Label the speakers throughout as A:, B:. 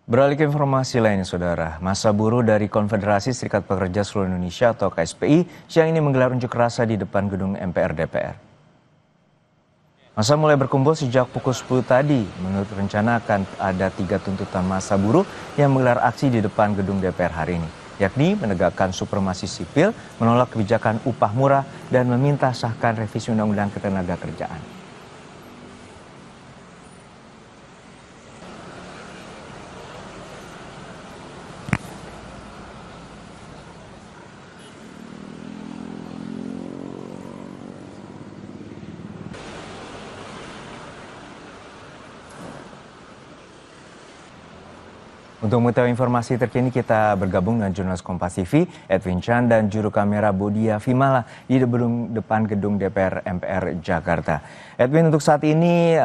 A: Beralih ke informasi lainnya, Saudara. Massa buruh dari Konfederasi Serikat Pekerja Seluruh Indonesia atau KSPI siang ini menggelar unjuk rasa di depan gedung MPR DPR. Massa mulai berkumpul sejak pukul 10 tadi. Menurut rencana akan ada 3 tuntutan massa buruh yang menggelar aksi di depan gedung DPR hari ini, yakni menegakkan supremasi sipil, menolak kebijakan upah murah, dan meminta sahkan revisi Undang-Undang Ketenagakerjaan. Untuk mengetahui informasi terkini, kita bergabung dengan jurnalis Kompas TV, Edwin Chan, dan juru kamera Bodia Vimala di depan gedung DPR MPR Jakarta. Edwin, untuk saat ini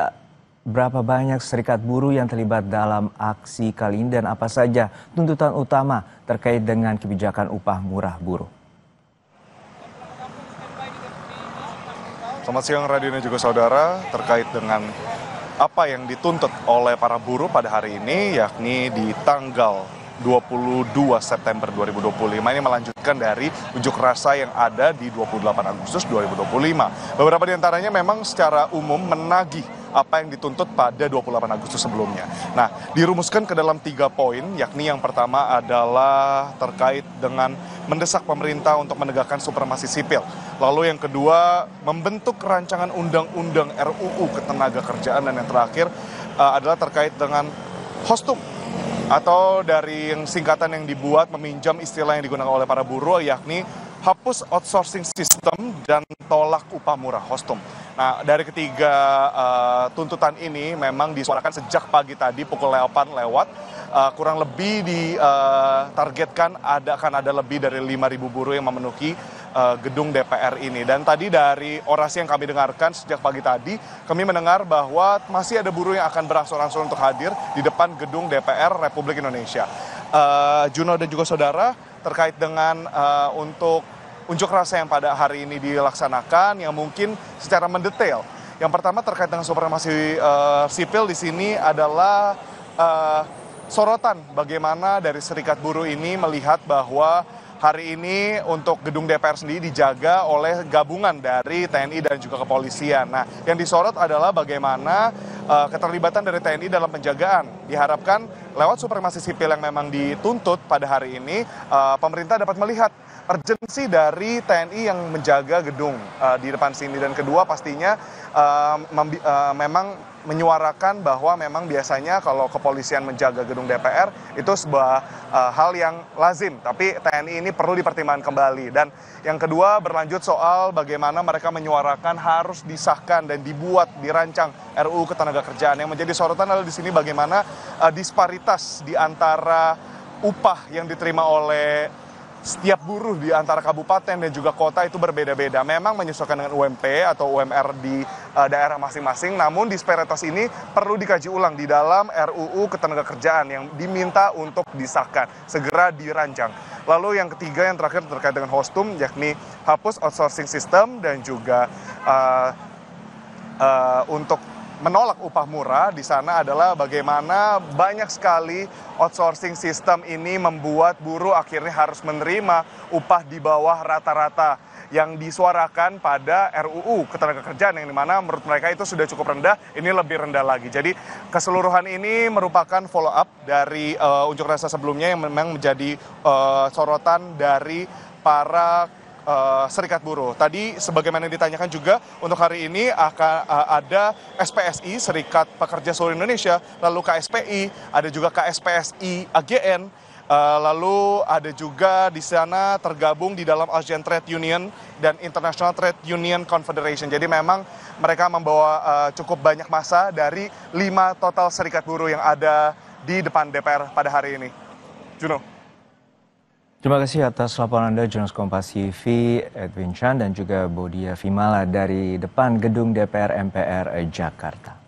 A: berapa banyak serikat buruh yang terlibat dalam aksi kali ini dan apa saja tuntutan utama terkait dengan kebijakan upah murah buruh?
B: Selamat siang Radio dan juga saudara, terkait dengan apa yang dituntut oleh para buruh pada hari ini, yakni di tanggal 22 September 2025 ini melanjutkan dari unjuk rasa yang ada di 28 Agustus 2025. Beberapa di antaranya memang secara umum menagih apa yang dituntut pada 28 Agustus sebelumnya. Nah, dirumuskan ke dalam 3 poin, yakni yang pertama adalah terkait dengan mendesak pemerintah untuk menegakkan supremasi sipil. Lalu yang kedua, membentuk rancangan undang-undang RUU Ketenagakerjaan, dan yang terakhir adalah terkait dengan HOSTUM, atau dari yang singkatan yang dibuat meminjam istilah yang digunakan oleh para buruh, yakni hapus outsourcing system dan tolak upah murah HOSTUM. Nah, dari ketiga tuntutan ini memang disuarakan sejak pagi tadi pukul 8 lewat. Kurang lebih ditargetkan akan ada lebih dari 5.000 buruh yang memenuhi gedung DPR ini. Dan tadi dari orasi yang kami dengarkan sejak pagi tadi, kami mendengar bahwa masih ada buruh yang akan berangsur-angsur untuk hadir di depan gedung DPR Republik Indonesia. Juno dan juga saudara, terkait dengan untuk unjuk rasa yang pada hari ini dilaksanakan, yang mungkin secara mendetail. Yang pertama terkait dengan supremasi sipil di sini adalah sorotan bagaimana dari serikat buruh ini melihat bahwa hari ini untuk gedung DPR sendiri dijaga oleh gabungan dari TNI dan juga kepolisian. Nah, yang disorot adalah bagaimana keterlibatan dari TNI dalam penjagaan. Diharapkan lewat supremasi sipil yang memang dituntut pada hari ini, pemerintah dapat melihat urgensi dari TNI yang menjaga gedung di depan sini. Dan kedua, pastinya memang menyuarakan bahwa memang biasanya kalau kepolisian menjaga gedung DPR itu sebuah hal yang lazim, tapi TNI ini perlu dipertimbangkan kembali. Dan yang kedua berlanjut soal bagaimana mereka menyuarakan harus disahkan dan dibuat, dirancang RUU Ketenagakerjaan. Yang menjadi sorotan adalah di sini bagaimana disparitas di antara upah yang diterima oleh setiap buruh di antara kabupaten dan juga kota itu berbeda-beda. Memang menyesuaikan dengan UMP atau UMR di daerah masing-masing, namun disparitas ini perlu dikaji ulang di dalam RUU Ketenagakerjaan yang diminta untuk disahkan, segera dirancang. Lalu yang ketiga, yang terakhir terkait dengan HOSTUM, yakni hapus outsourcing system dan juga untuk menolak upah murah. Di sana adalah bagaimana banyak sekali outsourcing system ini membuat buruh akhirnya harus menerima upah di bawah rata-rata yang disuarakan pada RUU Ketenagakerjaan, yang dimana menurut mereka itu sudah cukup rendah, ini lebih rendah lagi. Jadi keseluruhan ini merupakan follow up dari unjuk rasa sebelumnya yang memang menjadi sorotan dari para serikat buruh. Tadi sebagaimana ditanyakan juga, untuk hari ini akan ada SPSI, Serikat Pekerja Seluruh Indonesia, lalu KSPI, ada juga KSPSI AGN, lalu ada juga di sana tergabung di dalam Asian Trade Union dan International Trade Union Confederation. Jadi memang mereka membawa cukup banyak massa dari 5 total serikat buruh yang ada di depan DPR pada hari ini. Juno.
A: Terima kasih atas laporan Anda, jurnalis Kompas TV, Edwin Chan, dan juga Bodia Vimala dari depan gedung DPR MPR Jakarta.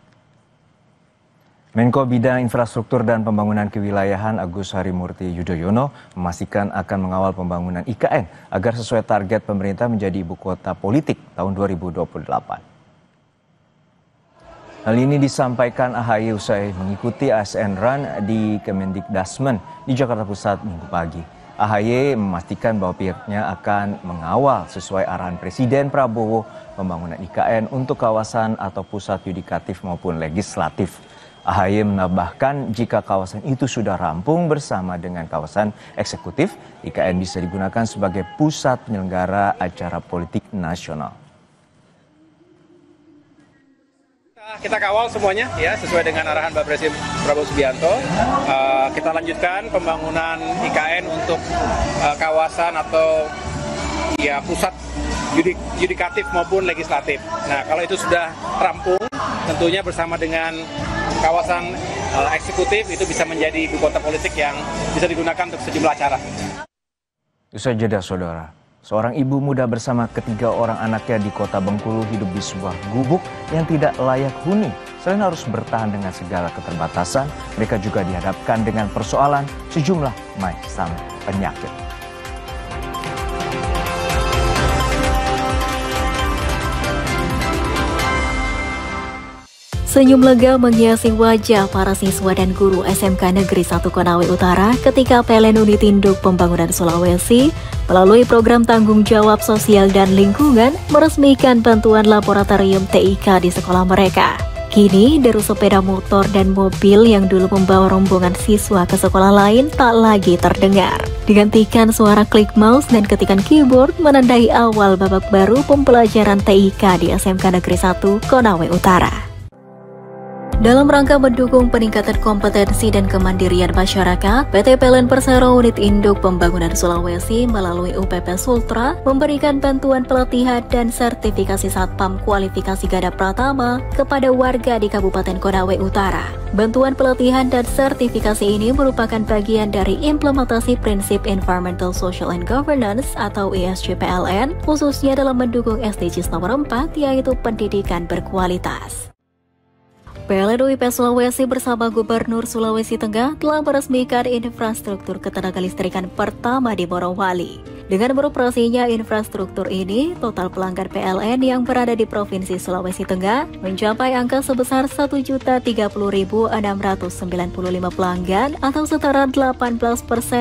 A: Menko Bidang Infrastruktur dan Pembangunan Kewilayahan Agus Harimurti Yudhoyono memastikan akan mengawal pembangunan IKN agar sesuai target pemerintah menjadi ibu kota politik tahun 2028. Hal ini disampaikan AHY usai mengikuti ASN Run di Kemendikbudrismen di Jakarta Pusat Minggu pagi. AHY memastikan bahwa pihaknya akan mengawal sesuai arahan Presiden Prabowo pembangunan IKN untuk kawasan atau pusat yudikatif maupun legislatif. AHY menambahkan jika kawasan itu sudah rampung bersama dengan kawasan eksekutif, IKN bisa digunakan sebagai pusat penyelenggara acara politik nasional.
C: Kita kawal semuanya ya sesuai dengan arahan Pak Presiden Prabowo Subianto. Kita lanjutkan pembangunan IKN untuk kawasan atau ya pusat yudikatif maupun legislatif. Nah, kalau itu sudah rampung, tentunya bersama dengan kawasan eksekutif itu bisa menjadi ibu kota politik yang bisa digunakan untuk sejumlah acara.
A: Usai jeda, saudara. Seorang ibu muda bersama ketiga orang anaknya di kota Bengkulu hidup di sebuah gubuk yang tidak layak huni. Selain harus bertahan dengan segala keterbatasan, mereka juga dihadapkan dengan persoalan sejumlah macam penyakit.
D: Senyum lega menghiasi wajah para siswa dan guru SMK Negeri 1 Konawe Utara ketika PLN Unit Induk Pembangunan Sulawesi melalui program tanggung jawab sosial dan lingkungan meresmikan bantuan laboratorium TIK di sekolah mereka. Kini, deru sepeda motor dan mobil yang dulu membawa rombongan siswa ke sekolah lain tak lagi terdengar. Digantikan suara klik mouse dan ketikan keyboard menandai awal babak baru pembelajaran TIK di SMK Negeri 1 Konawe Utara. Dalam rangka mendukung peningkatan kompetensi dan kemandirian masyarakat, PT PLN Persero Unit Induk Pembangunan Sulawesi melalui UPP Sultra memberikan bantuan pelatihan dan sertifikasi Satpam Kualifikasi Garda Pratama kepada warga di Kabupaten Konawe Utara. Bantuan pelatihan dan sertifikasi ini merupakan bagian dari implementasi prinsip Environmental, Social and Governance atau ESG PLN, khususnya dalam mendukung SDGs nomor 4 yaitu pendidikan berkualitas. PLN UIP Sulawesi bersama Gubernur Sulawesi Tengah telah meresmikan infrastruktur ketenagalistrikan pertama di Morowali. Dengan beroperasinya infrastruktur ini, total pelanggan PLN yang berada di Provinsi Sulawesi Tengah mencapai angka sebesar 1.030.695 pelanggan atau setara 18%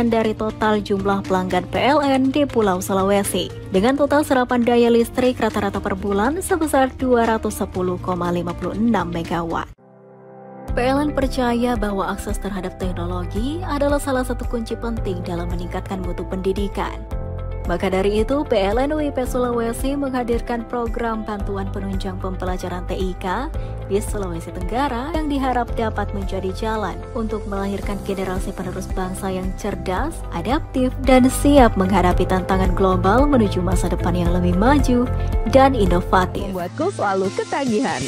D: dari total jumlah pelanggan PLN di Pulau Sulawesi. Dengan total serapan daya listrik rata-rata per bulan sebesar 210,56 MW. PLN percaya bahwa akses terhadap teknologi adalah salah satu kunci penting dalam meningkatkan mutu pendidikan. Maka dari itu, PLN UIP Sulawesi menghadirkan program bantuan penunjang pembelajaran TIK di Sulawesi Tenggara yang diharap dapat menjadi jalan untuk melahirkan generasi penerus bangsa yang cerdas, adaptif, dan siap menghadapi tantangan global menuju masa depan yang lebih maju dan inovatif.
E: Membuatku selalu ketagihan.